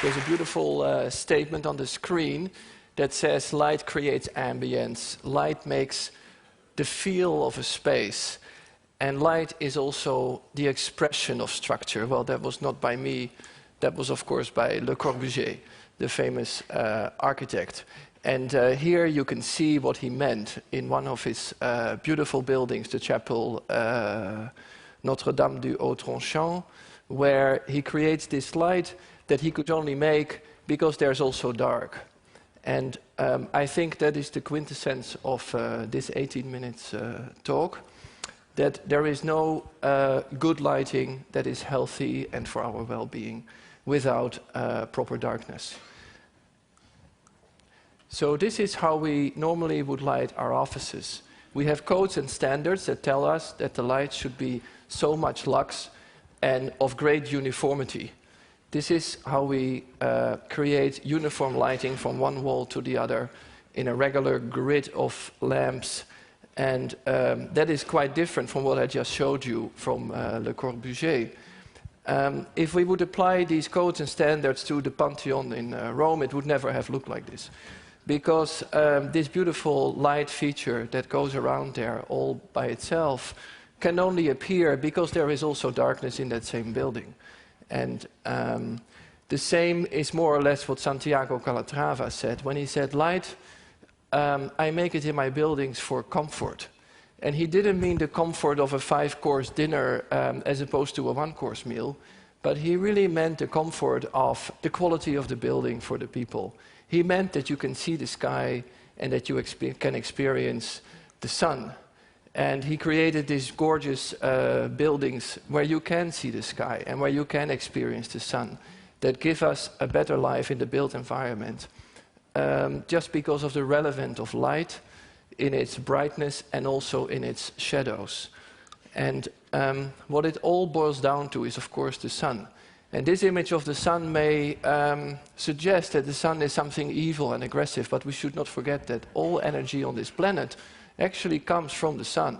There's a beautiful statement on the screen that says light creates ambience. Light makes the feel of a space. And light is also the expression of structure. Well, that was not by me. That was, of course, by Le Corbusier, the famous architect. And here you can see what he meant in one of his beautiful buildings, the chapel Notre-Dame du Haut-Tranchant, where he creates this light that he could only make because there's also dark. And I think that is the quintessence of this 18 minutes talk, that there is no good lighting that is healthy and for our well-being without proper darkness. So this is how we normally would light our offices. We have codes and standards that tell us that the light should be so much lux and of great uniformity. This is how we create uniform lighting from one wall to the other in a regular grid of lamps. And that is quite different from what I just showed you from Le Corbusier. If we would apply these codes and standards to the Pantheon in Rome, it would never have looked like this. Because this beautiful light feature that goes around there all by itself can only appear because there is also darkness in that same building. And the same is more or less what Santiago Calatrava said when he said, light, I make it in my buildings for comfort. And he didn't mean the comfort of a 5-course dinner as opposed to a 1-course meal, but he really meant the comfort of the quality of the building for the people. He meant that you can see the sky and that you can experience the sun. And he created these gorgeous buildings where you can see the sky and where you can experience the sun that give us a better life in the built environment just because of the relevance of light in its brightness and also in its shadows. And what it all boils down to is, of course, the sun. And this image of the sun may suggest that the sun is something evil and aggressive, but we should not forget that all energy on this planet actually comes from the sun.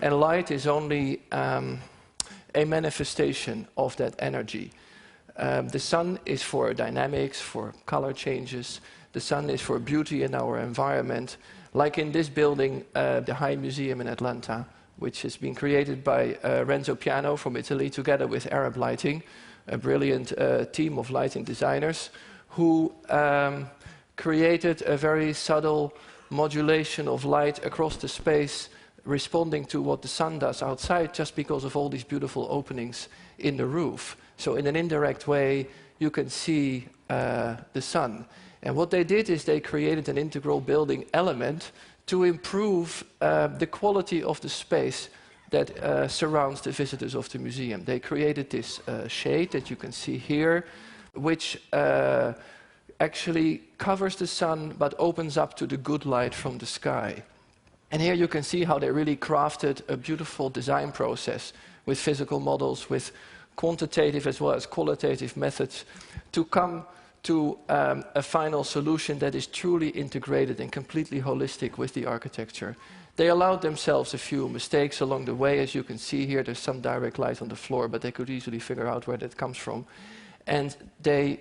And light is only a manifestation of that energy. The sun is for dynamics, for color changes. The sun is for beauty in our environment. Like in this building, the High Museum in Atlanta, which has been created by Renzo Piano from Italy together with Arab Lighting, a brilliant team of lighting designers who created a very subtle modulation of light across the space, responding to what the sun does outside just because of all these beautiful openings in the roof. So in an indirect way, you can see the sun. And what they did is they created an integral building element to improve the quality of the space that surrounds the visitors of the museum. They created this shade that you can see here, which actually covers the sun but opens up to the good light from the sky. And here you can see how they really crafted a beautiful design process with physical models, with quantitative as well as qualitative methods to come to a final solution that is truly integrated and completely holistic with the architecture. They allowed themselves a few mistakes along the way. As you can see here, there's some direct light on the floor, but they could easily figure out where that comes from. And they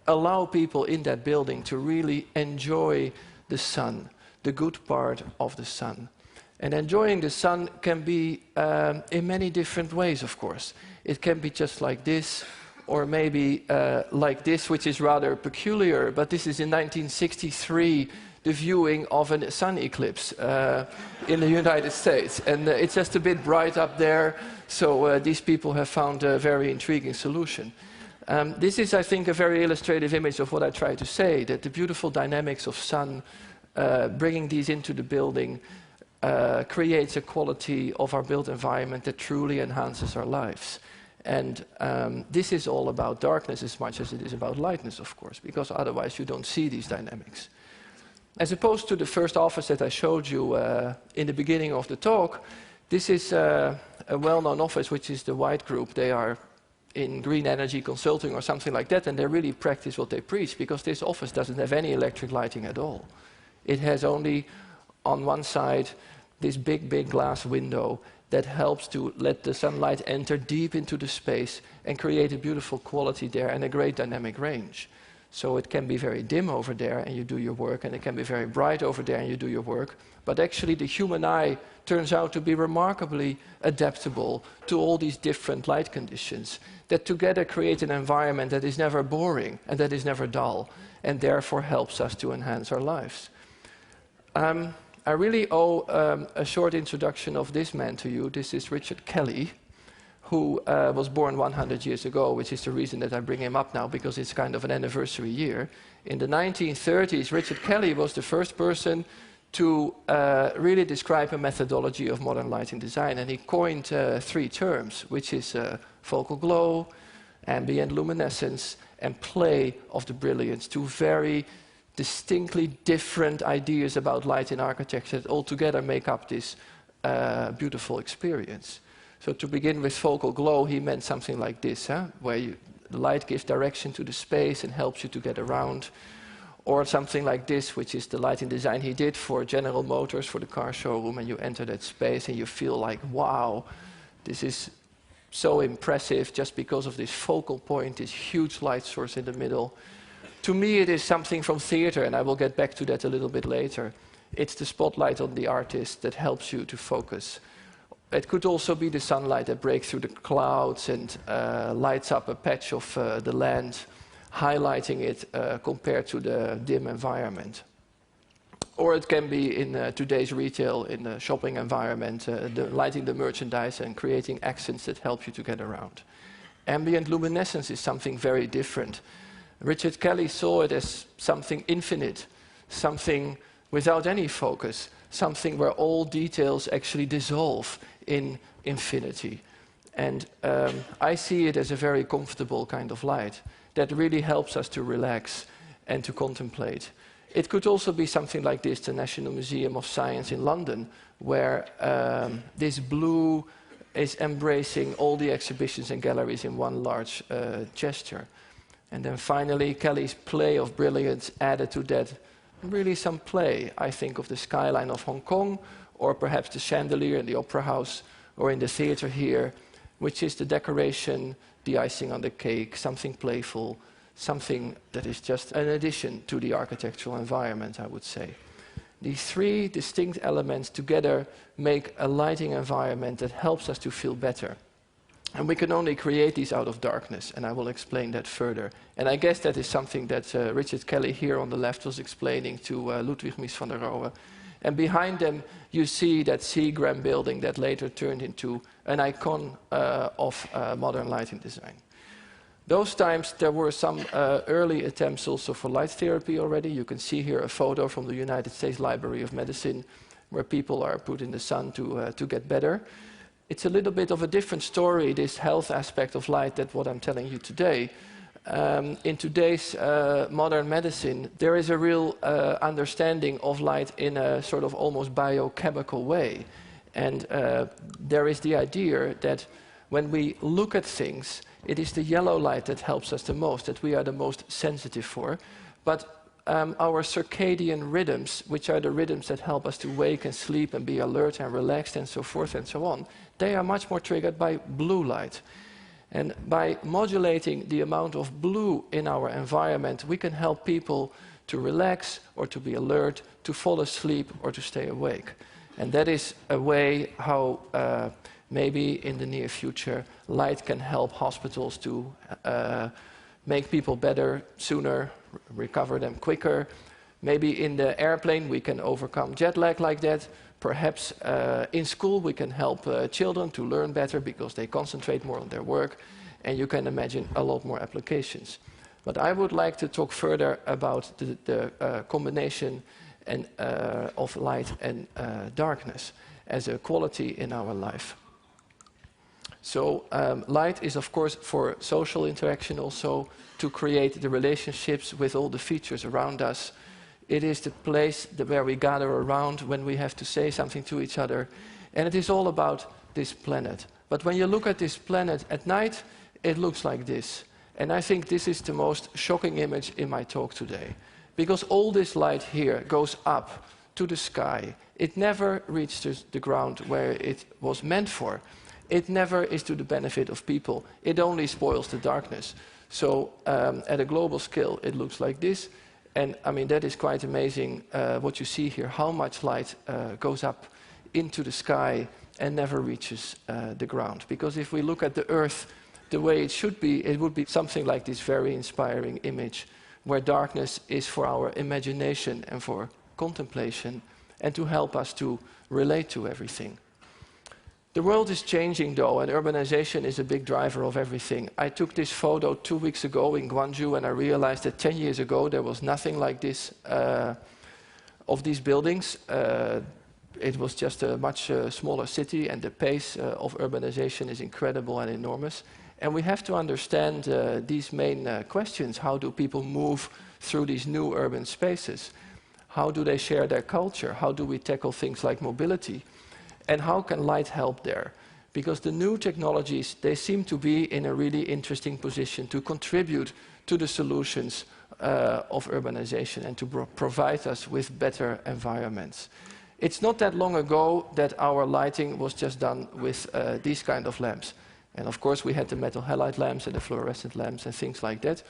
allow people in that building to really enjoy the sun, the good part of the sun. And enjoying the sun can be in many different ways, of course. It can be just like this, or maybe like this, which is rather peculiar, but this is in 1963, the viewing of a sun eclipse in the United States. And it's just a bit bright up there, so these people have found a very intriguing solution. This is, I think, a very illustrative image of what I try to say, that the beautiful dynamics of sun, bringing these into the building, creates a quality of our built environment that truly enhances our lives. And this is all about darkness as much as it is about lightness, of course, because otherwise you don't see these dynamics. As opposed to the first office that I showed you in the beginning of the talk, this is a well-known office, which is the White Group. They are in green energy consulting or something like that, and they really practice what they preach, because this office doesn't have any electric lighting at all. It has only, on one side, this big glass window that helps to let the sunlight enter deep into the space and create a beautiful quality there and a great dynamic range. So it can be very dim over there and you do your work, and it can be very bright over there and you do your work. But actually the human eye turns out to be remarkably adaptable to all these different light conditions that together create an environment that is never boring and that is never dull, and therefore helps us to enhance our lives. I really owe a short introduction of this man to you. This is Richard Kelly, who was born 100 years ago, which is the reason that I bring him up now, because it's kind of an anniversary year. In the 1930s, Richard Kelly was the first person to really describe a methodology of modern lighting design, and he coined 3 terms, which is focal glow, ambient luminescence, and play of the brilliance, 2 very distinctly different ideas about light in architecture that altogether make up this beautiful experience. So to begin with focal glow, he meant something like this, where the light gives direction to the space and helps you to get around. Or something like this, which is the lighting design he did for General Motors, for the car showroom, and you enter that space and you feel like, wow, this is so impressive just because of this focal point, this huge light source in the middle. To me, it is something from theater, and I will get back to that a little bit later. It's the spotlight on the artist that helps you to focus. It could also be the sunlight that breaks through the clouds and lights up a patch of the land, highlighting it compared to the dim environment. Or it can be in today's retail, in the shopping environment, lighting the merchandise and creating accents that help you to get around. Ambient luminescence is something very different. Richard Kelly saw it as something infinite, something without any focus, something where all details actually dissolve in infinity. And I see it as a very comfortable kind of light that really helps us to relax and to contemplate. It could also be something like this, the National Museum of Science in London, where this blue is embracing all the exhibitions and galleries in one large gesture. And then finally, Kelly's play of brilliance added to that really some play. I think of the skyline of Hong Kong, or perhaps the chandelier in the Opera House, or in the theater here, which is the decoration, the icing on the cake, something playful, something that is just an addition to the architectural environment, I would say. These 3 distinct elements together make a lighting environment that helps us to feel better. And we can only create these out of darkness, and I will explain that further. And I guess that is something that Richard Kelly here on the left was explaining to Ludwig Mies van der Rohe. And behind them, you see that Seagram building that later turned into an icon of modern lighting design. Those times, there were some early attempts also for light therapy already. You can see here a photo from the United States Library of Medicine, where people are put in the sun to get better. It's a little bit of a different story, this health aspect of light, than what I'm telling you today. In today's modern medicine, there is a real understanding of light in a sort of almost biochemical way. And there is the idea that when we look at things, it is the yellow light that helps us the most, that we are the most sensitive for. But our circadian rhythms, which are the rhythms that help us to wake and sleep and be alert and relaxed and so forth and so on, they are much more triggered by blue light. And by modulating the amount of blue in our environment, we can help people to relax or to be alert, to fall asleep or to stay awake. And that is a way how maybe in the near future light can help hospitals to make people better sooner, recover them quicker. Maybe in the airplane we can overcome jet lag like that. Perhaps in school we can help children to learn better because they concentrate more on their work, and you can imagine a lot more applications. But I would like to talk further about the combination of light and darkness as a quality in our life. So light is of course for social interaction also, to create the relationships with all the features around us. It is the place where we gather around when we have to say something to each other. And it is all about this planet. But when you look at this planet at night, it looks like this. And I think this is the most shocking image in my talk today. Because all this light here goes up to the sky. It never reaches the ground where it was meant for. It never is to the benefit of people. It only spoils the darkness. So at a global scale, it looks like this. And I mean, that is quite amazing what you see here, how much light goes up into the sky and never reaches the ground. Because if we look at the Earth the way it should be, it would be something like this very inspiring image, where darkness is for our imagination and for contemplation, and to help us to relate to everything. The world is changing though, and urbanization is a big driver of everything. I took this photo 2 weeks ago in Gwangju, and I realized that 10 years ago there was nothing like this of these buildings. It was just a much smaller city, and the pace of urbanization is incredible and enormous. And we have to understand these main questions. How do people move through these new urban spaces? How do they share their culture? How do we tackle things like mobility? And how can light help there? Because the new technologies, they seem to be in a really interesting position to contribute to the solutions of urbanization and to provide us with better environments. It's not that long ago that our lighting was just done with these kind of lamps. And of course we had the metal halide lamps and the fluorescent lamps and things like that.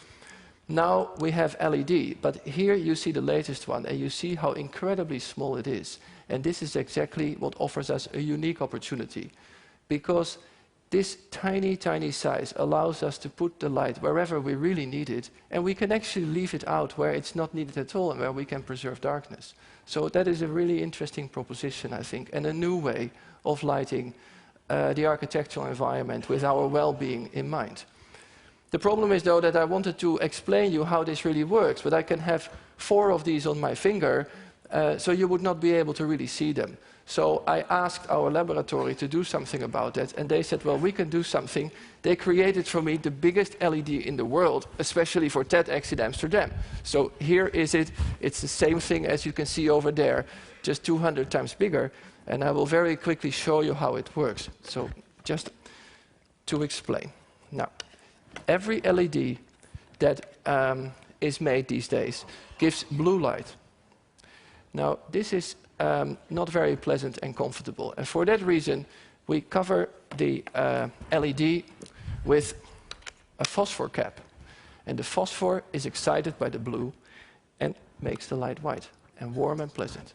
Now we have LED, but here you see the latest one, and you see how incredibly small it is. And this is exactly what offers us a unique opportunity, because this tiny, tiny size allows us to put the light wherever we really need it, and we can actually leave it out where it's not needed at all and where we can preserve darkness. So that is a really interesting proposition, I think, and a new way of lighting the architectural environment with our well-being in mind. The problem is, though, that I wanted to explain you how this really works, but I can have 4 of these on my finger, so you would not be able to really see them. So I asked our laboratory to do something about that, and they said, well, we can do something. They created for me the biggest LED in the world, especially for TEDx in Amsterdam. So here is it. It's the same thing as you can see over there, just 200 times bigger. And I will very quickly show you how it works. So just to explain. Now, every LED that is made these days gives blue light. Now, this is not very pleasant and comfortable. And for that reason, we cover the LED with a phosphor cap. And the phosphor is excited by the blue and makes the light white and warm and pleasant.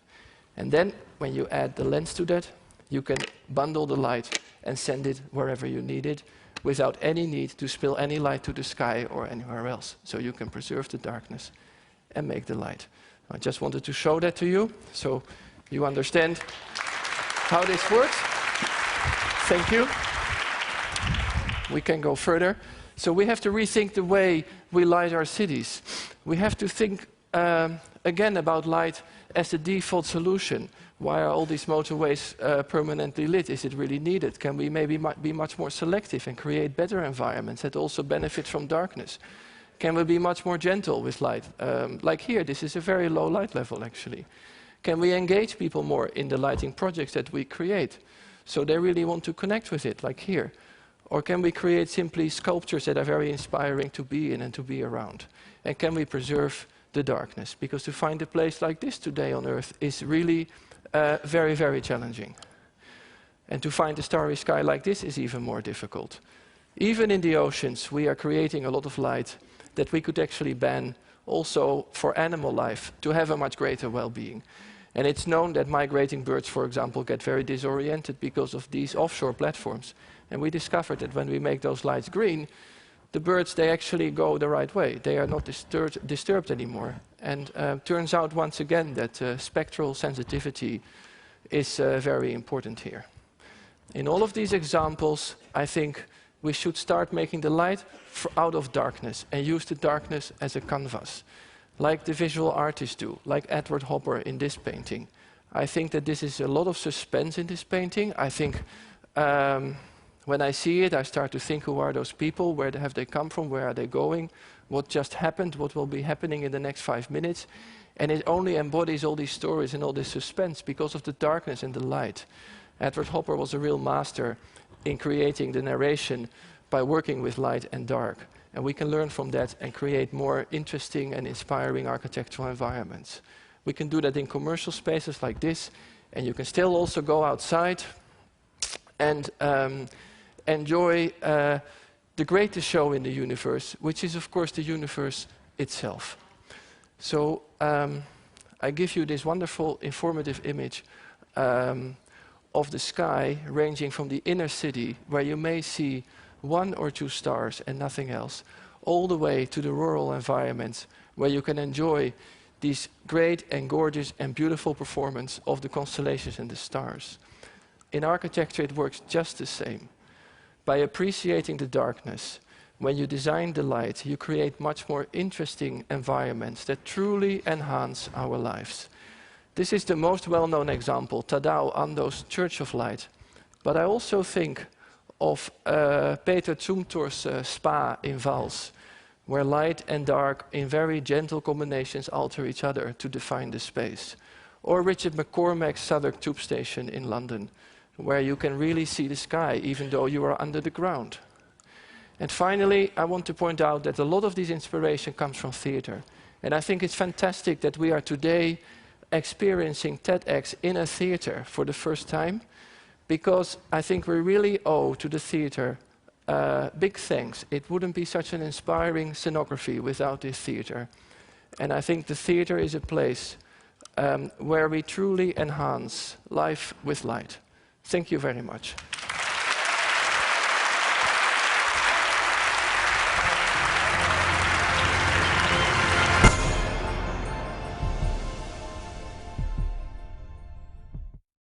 And then, when you add the lens to that, you can bundle the light and send it wherever you need it without any need to spill any light to the sky or anywhere else. So you can preserve the darkness and make the light. I just wanted to show that to you, so you understand how this works. Thank you. We can go further. So we have to rethink the way we light our cities. We have to think again about light as the default solution. Why are all these motorways permanently lit? Is it really needed? Can we maybe be much more selective and create better environments that also benefit from darkness? Can we be much more gentle with light? Like here, this is a very low light level actually. Can we engage people more in the lighting projects that we create, so they really want to connect with it, like here? Or can we create simply sculptures that are very inspiring to be in and to be around? And can we preserve the darkness? Because to find a place like this today on Earth is really very, very challenging. And to find a starry sky like this is even more difficult. Even in the oceans, we are creating a lot of light that we could actually ban also for animal life to have a much greater well-being. And it's known that migrating birds, for example, get very disoriented because of these offshore platforms. And we discovered that when we make those lights green, the birds, they actually go the right way. They are not disturbed anymore. And turns out once again that spectral sensitivity is very important here. In all of these examples, I think we should start making the light out of darkness and use the darkness as a canvas, like the visual artists do, like Edward Hopper in this painting. I think that this is a lot of suspense in this painting. I think when I see it, I start to think, who are those people? Where have they come from? Where are they going? What just happened? What will be happening in the next 5 minutes? And it only embodies all these stories and all this suspense because of the darkness and the light. Edward Hopper was a real master in creating the narration by working with light and dark. And we can learn from that and create more interesting and inspiring architectural environments. We can do that in commercial spaces like this, and you can still also go outside and enjoy the greatest show in the universe, which is, of course, the universe itself. So I give you this wonderful, informative image of the sky ranging from the inner city, where you may see 1 or 2 stars and nothing else, all the way to the rural environments, where you can enjoy these great and gorgeous and beautiful performance of the constellations and the stars. In architecture, it works just the same. By appreciating the darkness, when you design the light, you create much more interesting environments that truly enhance our lives. This is the most well-known example, Tadao Ando's Church of Light. But I also think of Peter Zumthor's spa in Vals, where light and dark in very gentle combinations alter each other to define the space. Or Richard McCormack's Southwark Tube Station in London, where you can really see the sky even though you are under the ground. And finally, I want to point out that a lot of this inspiration comes from theater. And I think it's fantastic that we are today experiencing TEDx in a theater for the first time, because I think we really owe to the theater big thanks. It wouldn't be such an inspiring scenography without this theater. And I think the theater is a place where we truly enhance life with light. Thank you very much.